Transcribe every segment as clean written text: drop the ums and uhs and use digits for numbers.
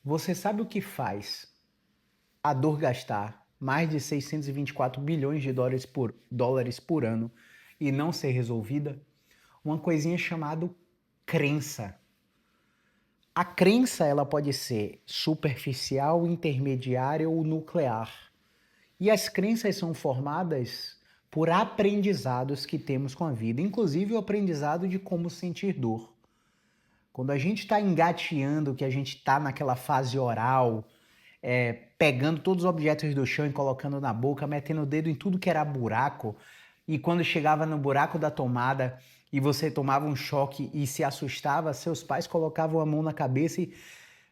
Você sabe o que faz a dor gastar mais de 624 bilhões de dólares por ano e não ser resolvida? Uma coisinha chamada crença. A crença ela pode ser superficial, intermediária ou nuclear. E as crenças são formadas por aprendizados que temos com a vida, inclusive o aprendizado de como sentir dor. Quando a gente está engateando, que a gente está naquela fase oral, pegando todos os objetos do chão e colocando na boca, metendo o dedo em tudo que era buraco, e quando chegava no buraco da tomada e você tomava um choque e se assustava, seus pais colocavam a mão na cabeça e,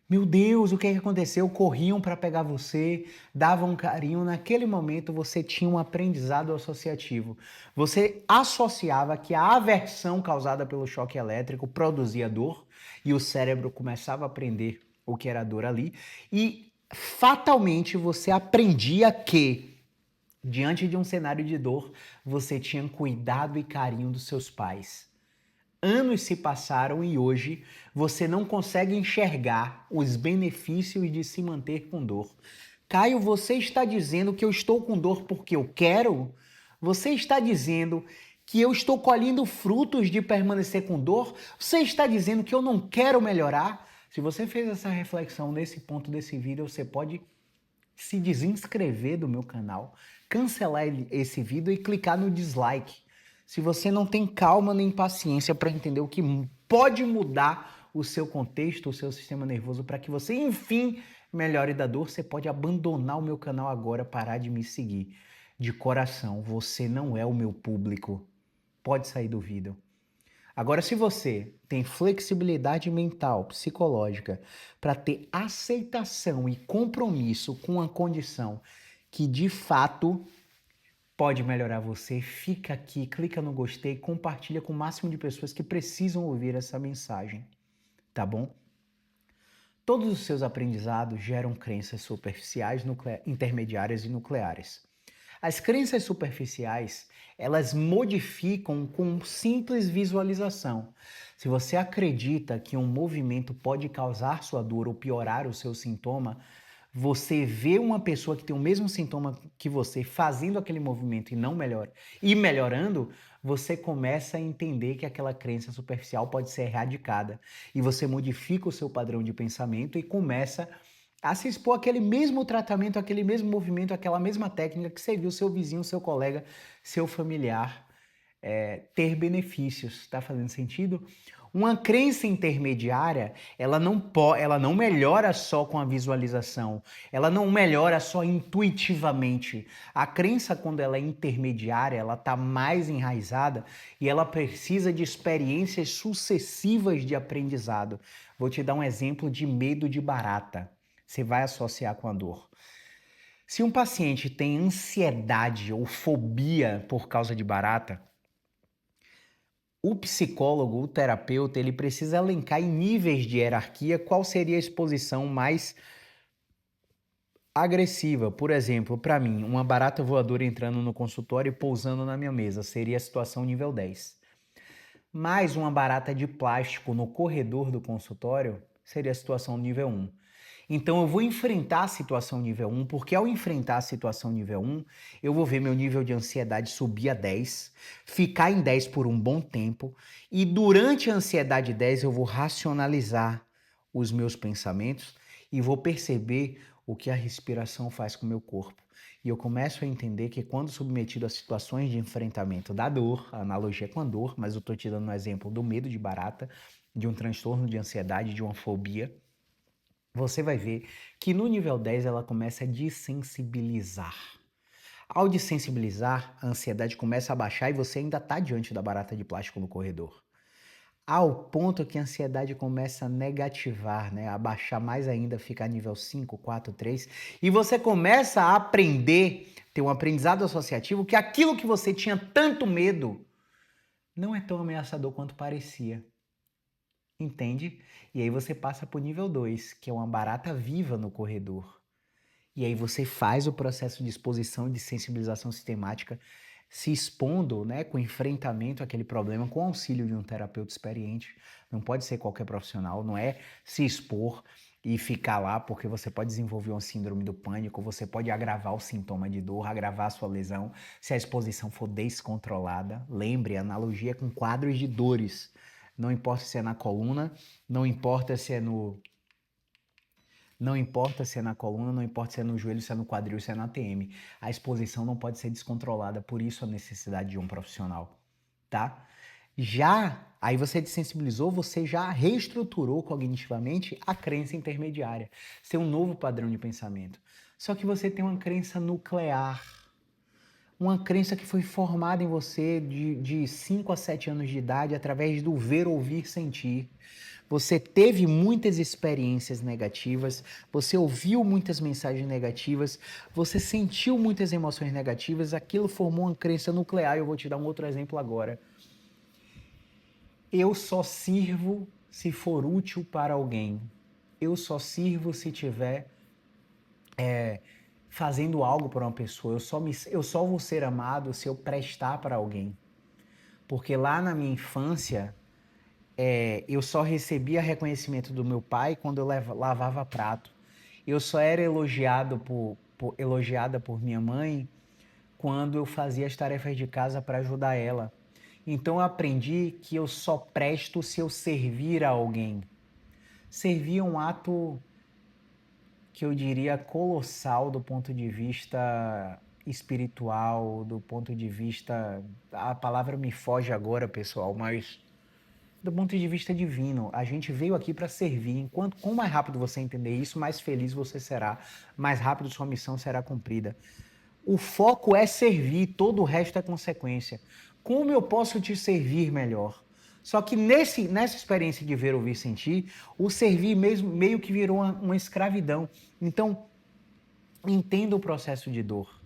meu Deus, o que é que aconteceu? Corriam para pegar você, davam um carinho. Naquele momento você tinha um aprendizado associativo. Você associava que a aversão causada pelo choque elétrico produzia dor e o cérebro começava a aprender o que era dor ali e fatalmente você aprendia que diante de um cenário de dor, você tinha cuidado e carinho dos seus pais. Anos se passaram e hoje você não consegue enxergar os benefícios de se manter com dor. Caio, você está dizendo que eu estou com dor porque eu quero? Você está dizendo que eu estou colhendo frutos de permanecer com dor? Você está dizendo que eu não quero melhorar? Se você fez essa reflexão nesse ponto desse vídeo, você pode se desinscrever do meu canal, cancelar esse vídeo e clicar no dislike. Se você não tem calma nem paciência para entender o que pode mudar o seu contexto, o seu sistema nervoso, para que você, enfim, melhore da dor, você pode abandonar o meu canal agora, parar de me seguir. De coração, você não é o meu público. Pode sair do vídeo. Agora, se você tem flexibilidade mental, psicológica, para ter aceitação e compromisso com a condição que de fato pode melhorar você, fica aqui, clica no gostei, compartilha com o máximo de pessoas que precisam ouvir essa mensagem, tá bom? Todos os seus aprendizados geram crenças superficiais, intermediárias e nucleares. As crenças superficiais, elas modificam com simples visualização. Se você acredita que um movimento pode causar sua dor ou piorar o seu sintoma, você vê uma pessoa que tem o mesmo sintoma que você fazendo aquele movimento e não melhora, e melhorando, você começa a entender que aquela crença superficial pode ser erradicada. E você modifica o seu padrão de pensamento e começa a se expor àquele mesmo tratamento, aquele mesmo movimento, aquela mesma técnica que você viu seu vizinho, seu colega, seu familiar ter benefícios. Está fazendo sentido? Uma crença intermediária, ela não melhora só com a visualização, ela não melhora só intuitivamente. A crença, quando ela é intermediária, ela está mais enraizada e ela precisa de experiências sucessivas de aprendizado. Vou te dar um exemplo de medo de barata. Você vai associar com a dor. Se um paciente tem ansiedade ou fobia por causa de barata, o psicólogo, o terapeuta, ele precisa elencar em níveis de hierarquia qual seria a exposição mais agressiva. Por exemplo, para mim, uma barata voadora entrando no consultório e pousando na minha mesa seria a situação nível 10. Mais uma barata de plástico no corredor do consultório seria a situação nível 1. Então eu vou enfrentar a situação nível 1, porque ao enfrentar a situação nível 1, eu vou ver meu nível de ansiedade subir a 10, ficar em 10 por um bom tempo, e durante a ansiedade 10 eu vou racionalizar os meus pensamentos e vou perceber o que a respiração faz com o meu corpo. E eu começo a entender que quando submetido a situações de enfrentamento da dor, a analogia é com a dor, mas eu estou te dando um exemplo do medo de barata, de um transtorno de ansiedade, de uma fobia, você vai ver que no nível 10 ela começa a desensibilizar. Ao desensibilizar, a ansiedade começa a baixar e você ainda está diante da barata de plástico no corredor. Ao ponto que a ansiedade começa a negativar, né? A baixar mais ainda, ficar nível 5, 4, 3. E você começa a aprender, ter um aprendizado associativo, que aquilo que você tinha tanto medo não é tão ameaçador quanto parecia. Entende? E aí você passa para o nível 2, que é uma barata viva no corredor. E aí você faz o processo de exposição e de sensibilização sistemática, se expondo, né, com enfrentamento àquele problema, com auxílio de um terapeuta experiente. Não pode ser qualquer profissional, não é se expor, e ficar lá, porque você pode desenvolver uma síndrome do pânico, você pode agravar o sintoma de dor, agravar a sua lesão, se a exposição for descontrolada. Lembre, a analogia é com quadros de dores. Não importa se é na coluna, não importa se é no não importa se é na coluna, não importa se é no joelho, se é no quadril, se é na TM. A exposição não pode ser descontrolada, por isso a necessidade de um profissional, tá? Já, aí você desensibilizou, você já reestruturou cognitivamente a crença intermediária. Ser um novo padrão de pensamento. Só que você tem uma crença nuclear. Uma crença que foi formada em você de 5 a 7 anos de idade através do ver, ouvir, sentir. Você teve muitas experiências negativas, você ouviu muitas mensagens negativas, você sentiu muitas emoções negativas, aquilo formou uma crença nuclear. Eu vou te dar um outro exemplo agora. Eu só sirvo se for útil para alguém. Eu só sirvo se tiver fazendo algo para uma pessoa. Eu só vou ser amado se eu prestar para alguém. Porque lá na minha infância, eu só recebia reconhecimento do meu pai quando eu lavava prato. Eu só era elogiada por minha mãe quando eu fazia as tarefas de casa para ajudar ela. Então eu aprendi que eu só presto se eu servir a alguém. Servir é um ato que eu diria colossal do ponto de vista espiritual, do ponto de vista. A palavra me foge agora, pessoal, mas do ponto de vista divino, a gente veio aqui para servir. Quanto mais rápido você entender isso, mais feliz você será, mais rápido sua missão será cumprida. O foco é servir, todo o resto é consequência. Como eu posso te servir melhor? Só que nessa experiência de ver, ouvir, sentir, o servir mesmo meio que virou uma escravidão. Então, entenda o processo de dor.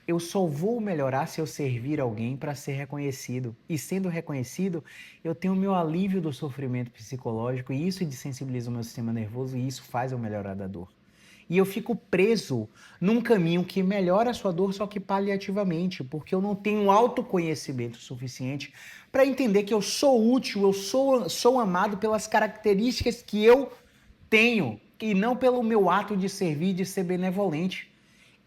Eu só vou melhorar se eu servir alguém para ser reconhecido. E sendo reconhecido, eu tenho o meu alívio do sofrimento psicológico e isso desensibiliza o meu sistema nervoso e isso faz eu melhorar da dor. E eu fico preso num caminho que melhora a sua dor, só que paliativamente, porque eu não tenho autoconhecimento suficiente para entender que eu sou útil, eu sou amado pelas características que eu tenho e não pelo meu ato de servir, de ser benevolente.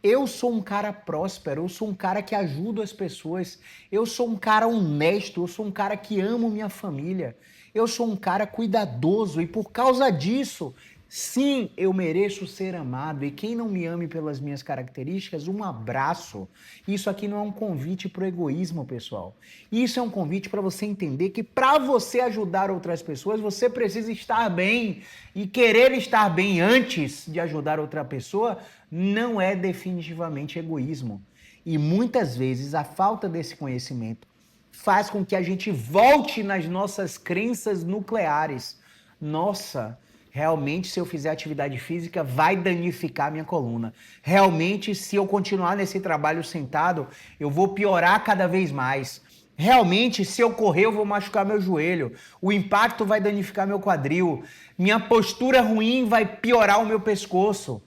Eu sou um cara próspero, eu sou um cara que ajuda as pessoas, eu sou um cara honesto, eu sou um cara que amo minha família, eu sou um cara cuidadoso e por causa disso, sim, eu mereço ser amado. E quem não me ame pelas minhas características, um abraço. Isso aqui não é um convite para o egoísmo, pessoal. Isso é um convite para você entender que para você ajudar outras pessoas, você precisa estar bem. E querer estar bem antes de ajudar outra pessoa não é definitivamente egoísmo. E muitas vezes a falta desse conhecimento faz com que a gente volte nas nossas crenças nucleares. Nossa, realmente se eu fizer atividade física vai danificar minha coluna. Realmente se eu continuar nesse trabalho sentado, eu vou piorar cada vez mais. Realmente, se eu correr, eu vou machucar meu joelho. O impacto vai danificar meu quadril. Minha postura ruim vai piorar o meu pescoço.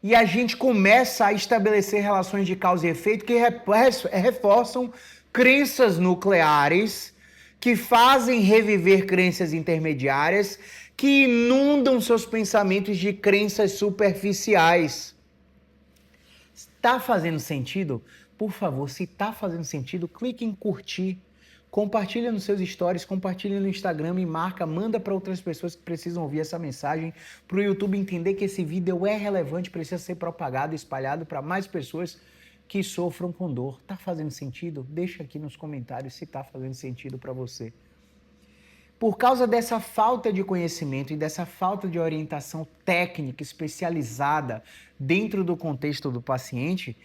E a gente começa a estabelecer relações de causa e efeito que reforçam crenças nucleares, que fazem reviver crenças intermediárias, que inundam seus pensamentos de crenças superficiais. Está fazendo sentido? Por favor, se está fazendo sentido, clique em curtir, compartilha nos seus stories, compartilha no Instagram e marca, manda para outras pessoas que precisam ouvir essa mensagem, para o YouTube entender que esse vídeo é relevante, precisa ser propagado, espalhado para mais pessoas que sofram com dor. Está fazendo sentido? Deixa aqui nos comentários se está fazendo sentido para você. Por causa dessa falta de conhecimento e dessa falta de orientação técnica especializada dentro do contexto do paciente,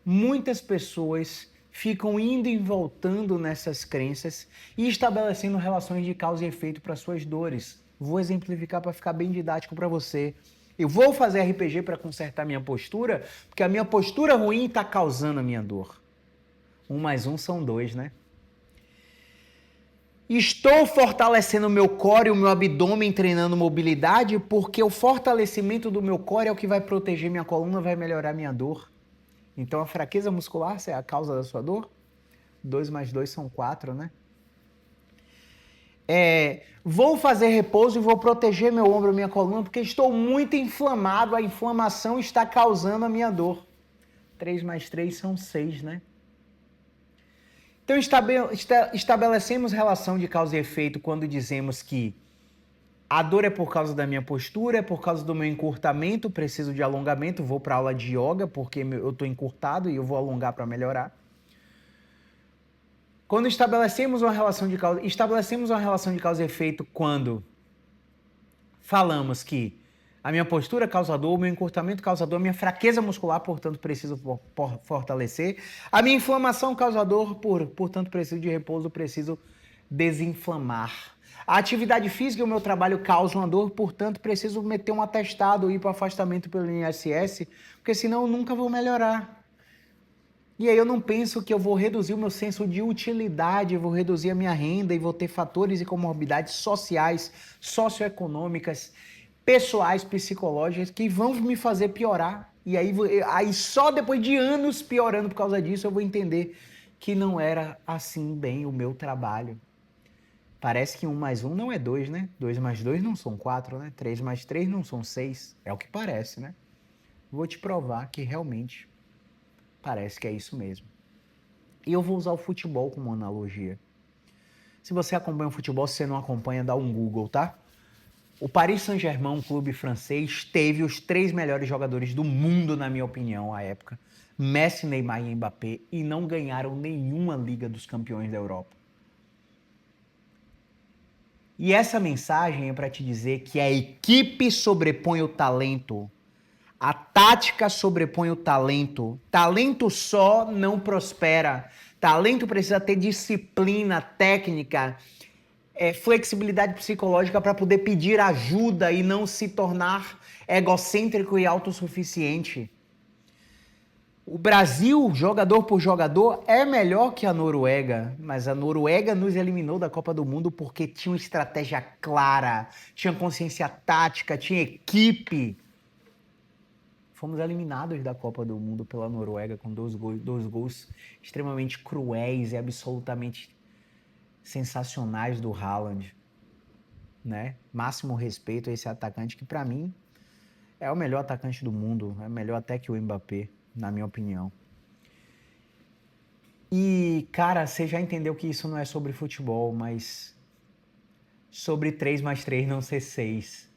muitas pessoas ficam indo e voltando nessas crenças e estabelecendo relações de causa e efeito para suas dores. Vou exemplificar para ficar bem didático para você. Eu vou fazer RPG para consertar minha postura, porque a minha postura ruim está causando a minha dor. 1 mais 1 são 2, né? Estou fortalecendo o meu core e o meu abdômen, treinando mobilidade, porque o fortalecimento do meu core é o que vai proteger minha coluna, vai melhorar minha dor. Então, a fraqueza muscular é a causa da sua dor? 2 mais 2 são 4, né? Vou fazer repouso e vou proteger meu ombro, minha coluna, porque estou muito inflamado, a inflamação está causando a minha dor. 3 mais 3 são 6, né? Então estabelecemos relação de causa e efeito quando dizemos que a dor é por causa da minha postura, é por causa do meu encurtamento, preciso de alongamento, vou para aula de yoga porque eu estou encurtado e eu vou alongar para melhorar. Quando estabelecemos uma relação de causa e efeito quando falamos que a minha postura causa dor, o meu encurtamento causa dor, a minha fraqueza muscular, portanto, preciso fortalecer, a minha inflamação causa dor, portanto, preciso de repouso, preciso desinflamar. A atividade física e o meu trabalho causam uma dor, portanto, preciso meter um atestado, ir para afastamento pelo INSS, porque senão eu nunca vou melhorar. E aí eu não penso que eu vou reduzir o meu senso de utilidade, eu vou reduzir a minha renda e vou ter fatores e comorbidades sociais, socioeconômicas, pessoais, psicológicas que vão me fazer piorar. E aí só depois de anos piorando por causa disso eu vou entender que não era assim bem o meu trabalho. Parece que 1 mais 1 não é 2, né? 2 mais 2 não são 4, né? 3 mais 3 não são 6. É o que parece, né? Vou te provar que realmente parece que é isso mesmo. E eu vou usar o futebol como analogia. Se você acompanha o futebol, se você não acompanha, dá um Google, tá? O Paris Saint-Germain, um clube francês, teve os 3 melhores jogadores do mundo, na minha opinião, à época. Messi, Neymar e Mbappé, e não ganharam nenhuma Liga dos Campeões da Europa. E essa mensagem é para te dizer que a equipe sobrepõe o talento. A tática sobrepõe o talento. Talento só não prospera. Talento precisa ter disciplina, técnica, flexibilidade psicológica para poder pedir ajuda e não se tornar egocêntrico e autossuficiente. O Brasil, jogador por jogador, é melhor que a Noruega, mas a Noruega nos eliminou da Copa do Mundo porque tinha uma estratégia clara, tinha consciência tática, tinha equipe. Fomos eliminados da Copa do Mundo pela Noruega com dois gols extremamente cruéis e absolutamente sensacionais do Haaland, né? Máximo respeito a esse atacante que para mim é o melhor atacante do mundo, é melhor até que o Mbappé, na minha opinião. E, cara, você já entendeu que isso não é sobre futebol, mas sobre 3 mais 3 não ser 6.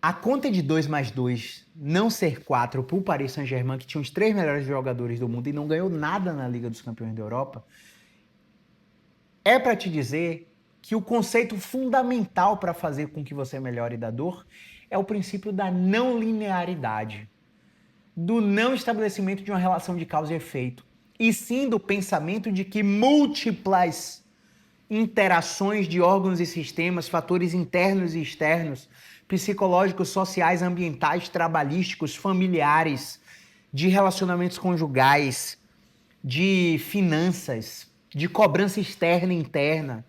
A conta de 2 mais 2 não ser 4 para o Paris Saint-Germain, que tinha os 3 melhores jogadores do mundo e não ganhou nada na Liga dos Campeões da Europa, é para te dizer que o conceito fundamental para fazer com que você melhore da dor é o princípio da não linearidade, do não estabelecimento de uma relação de causa e efeito, e sim do pensamento de que múltiplas interações de órgãos e sistemas, fatores internos e externos, psicológicos, sociais, ambientais, trabalhísticos, familiares, de relacionamentos conjugais, de finanças, de cobrança externa e interna,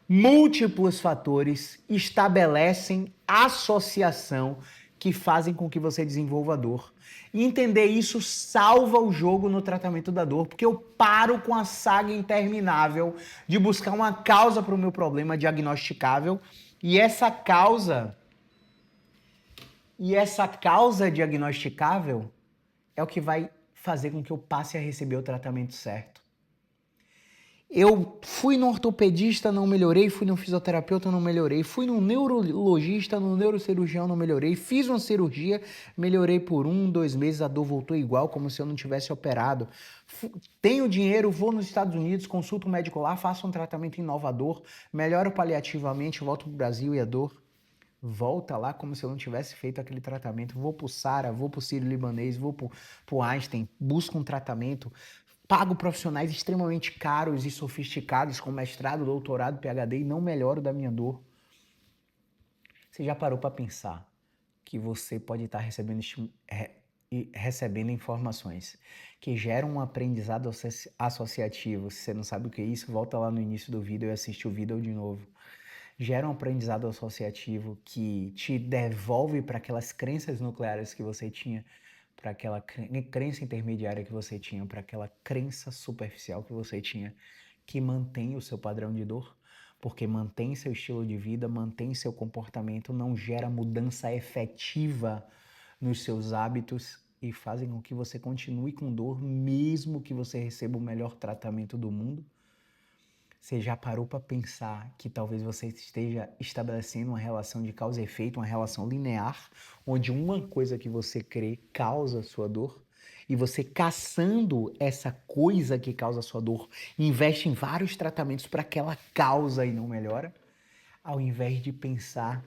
múltiplos fatores estabelecem associação que fazem com que você desenvolva dor. E entender isso salva o jogo no tratamento da dor, porque eu paro com a saga interminável de buscar uma causa para o meu problema diagnosticável, e essa causa diagnosticável é o que vai fazer com que eu passe a receber o tratamento certo. Eu fui no ortopedista, não melhorei, fui no fisioterapeuta, não melhorei, fui no neurologista, no neurocirurgião, não melhorei, fiz uma cirurgia, melhorei por 1, 2 meses, a dor voltou igual, como se eu não tivesse operado. Tenho dinheiro, vou nos Estados Unidos, consulto um médico lá, faço um tratamento inovador, melhoro paliativamente, volto pro Brasil e a dor volta lá como se eu não tivesse feito aquele tratamento. Vou pro Sara, vou pro Sírio-Libanês, vou pro Einstein, busco um tratamento, pago profissionais extremamente caros e sofisticados com mestrado, doutorado, PhD e não melhoro da minha dor. Você já parou para pensar que você pode estar recebendo informações que geram um aprendizado associativo? Se você não sabe o que é isso, volta lá no início do vídeo e assiste o vídeo de novo. Gera um aprendizado associativo que te devolve para aquelas crenças nucleares que você tinha, para aquela crença intermediária que você tinha, para aquela crença superficial que você tinha, que mantém o seu padrão de dor. porque mantém seu estilo de vida, mantém seu comportamento, não gera mudança efetiva nos seus hábitos e fazem com que você continue com dor, mesmo que você receba o melhor tratamento do mundo? Você já parou para pensar que talvez você esteja estabelecendo uma relação de causa e efeito, uma relação linear, onde uma coisa que você crê causa sua dor? E você caçando essa coisa que causa sua dor, investe em vários tratamentos para aquela causa e não melhora? Ao invés de pensar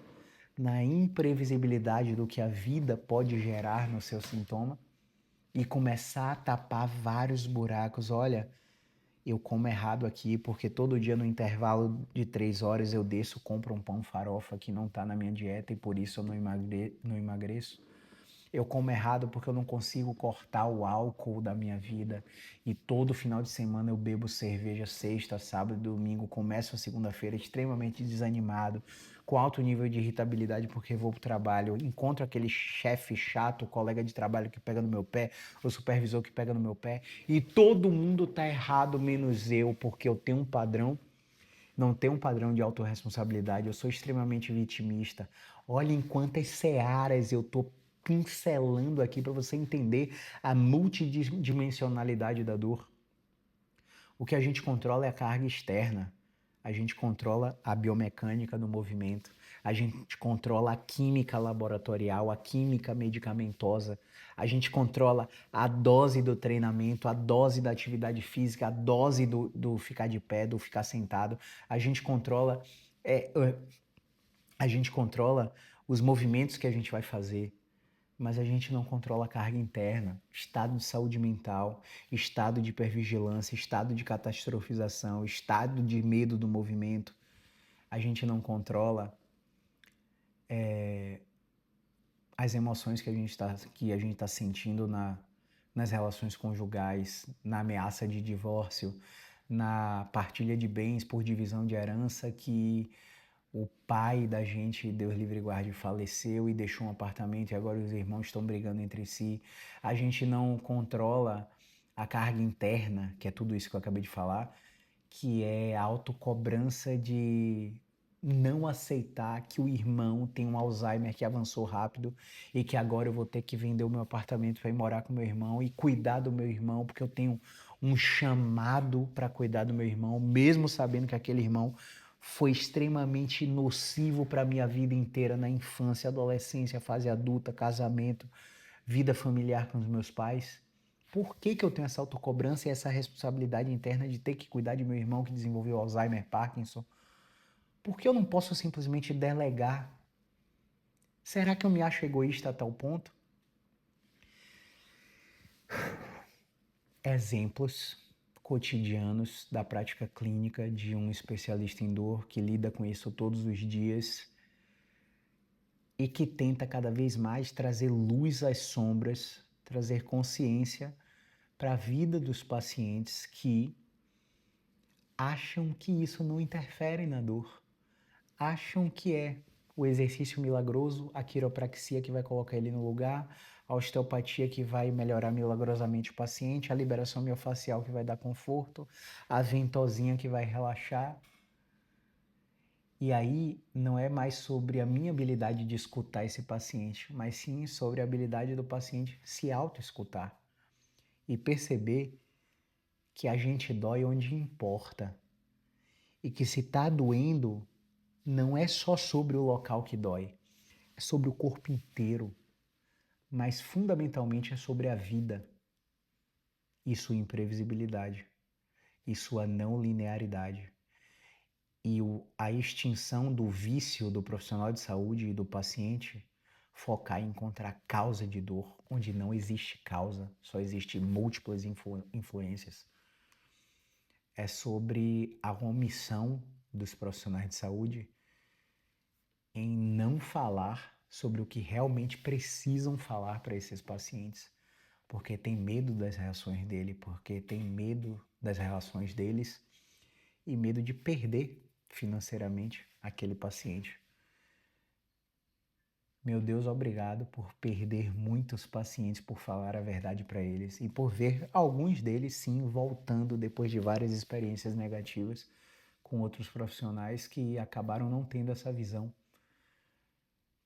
na imprevisibilidade do que a vida pode gerar no seu sintoma e começar a tapar vários buracos. Olha, eu como errado aqui porque todo dia no intervalo de 3 horas eu desço, compro um pão farofa que não está na minha dieta e por isso eu não emagreço. Eu como errado porque eu não consigo cortar o álcool da minha vida e todo final de semana eu bebo cerveja sexta, sábado e domingo, começo a segunda-feira extremamente desanimado, com alto nível de irritabilidade porque vou pro trabalho, encontro aquele chefe chato, colega de trabalho que pega no meu pé, o supervisor que pega no meu pé e todo mundo tá errado menos eu porque eu tenho um padrão. Não tenho um padrão de autorresponsabilidade, eu sou extremamente vitimista. Olha em quantas searas eu tô pincelando aqui para você entender a multidimensionalidade da dor. O que a gente controla é a carga externa. A gente controla a biomecânica do movimento. A gente controla a química laboratorial, a química medicamentosa. A gente controla a dose do treinamento, a dose da atividade física, a dose do ficar de pé, do ficar sentado. A gente controla, é, a gente controla os movimentos que a gente vai fazer, mas a gente não controla a carga interna, estado de saúde mental, estado de hipervigilância, estado de catastrofização, estado de medo do movimento. A gente não controla as emoções que a gente tá sentindo nas relações conjugais, na ameaça de divórcio, na partilha de bens por divisão de herança que o pai da gente, Deus livre e guarde, faleceu e deixou um apartamento e agora os irmãos estão brigando entre si. A gente não controla a carga interna, que é tudo isso que eu acabei de falar, que é a autocobrança de não aceitar que o irmão tem um Alzheimer que avançou rápido e que agora eu vou ter que vender o meu apartamento para ir morar com meu irmão e cuidar do meu irmão, porque eu tenho um chamado para cuidar do meu irmão, mesmo sabendo que aquele irmão foi extremamente nocivo para a minha vida inteira, na infância, adolescência, fase adulta, casamento, vida familiar com os meus pais. Por que que eu tenho essa autocobrança e essa responsabilidade interna de ter que cuidar de meu irmão que desenvolveu Alzheimer, Parkinson? Por que eu não posso simplesmente delegar? Será que eu me acho egoísta a tal ponto? Exemplos cotidianos da prática clínica de um especialista em dor que lida com isso todos os dias e que tenta cada vez mais trazer luz às sombras, trazer consciência para a vida dos pacientes que acham que isso não interfere na dor, acham que é o exercício milagroso, a quiropraxia que vai colocar ele no lugar, a osteopatia que vai melhorar milagrosamente o paciente, a liberação miofascial que vai dar conforto, a ventosinha que vai relaxar. E aí não é mais sobre a minha habilidade de escutar esse paciente, mas sim sobre a habilidade do paciente se auto-escutar e perceber que a gente dói onde importa e que se está doendo não é só sobre o local que dói, é sobre o corpo inteiro, mas fundamentalmente é sobre a vida e sua imprevisibilidade e sua não linearidade. E a extinção do vício do profissional de saúde e do paciente focar em encontrar causa de dor, onde não existe causa, só existe múltiplas influências. É sobre a omissão dos profissionais de saúde em não falar sobre o que realmente precisam falar para esses pacientes, porque tem medo das reações dele, porque tem medo das relações deles e medo de perder financeiramente aquele paciente. Meu Deus, obrigado por perder muitos pacientes por falar a verdade para eles e por ver alguns deles sim voltando depois de várias experiências negativas com outros profissionais que acabaram não tendo essa visão,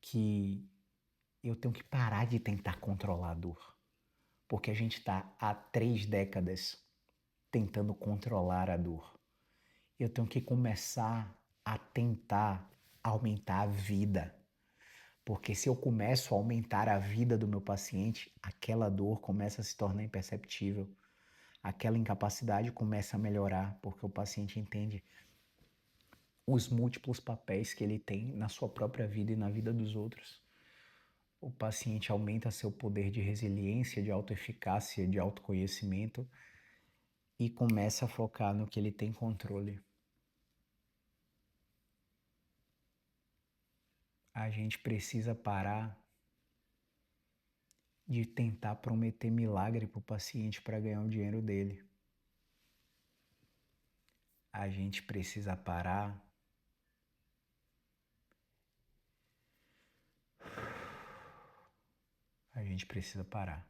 que eu tenho que parar de tentar controlar a dor, porque a gente está há 3 décadas tentando controlar a dor. Eu tenho que começar a tentar aumentar a vida, porque se eu começo a aumentar a vida do meu paciente, aquela dor começa a se tornar imperceptível, aquela incapacidade começa a melhorar, porque o paciente entende os múltiplos papéis que ele tem na sua própria vida e na vida dos outros. O paciente aumenta seu poder de resiliência, de autoeficácia, de autoconhecimento e começa a focar no que ele tem controle. A gente precisa parar de tentar prometer milagre para o paciente para ganhar o dinheiro dele. A gente precisa parar A gente precisa parar.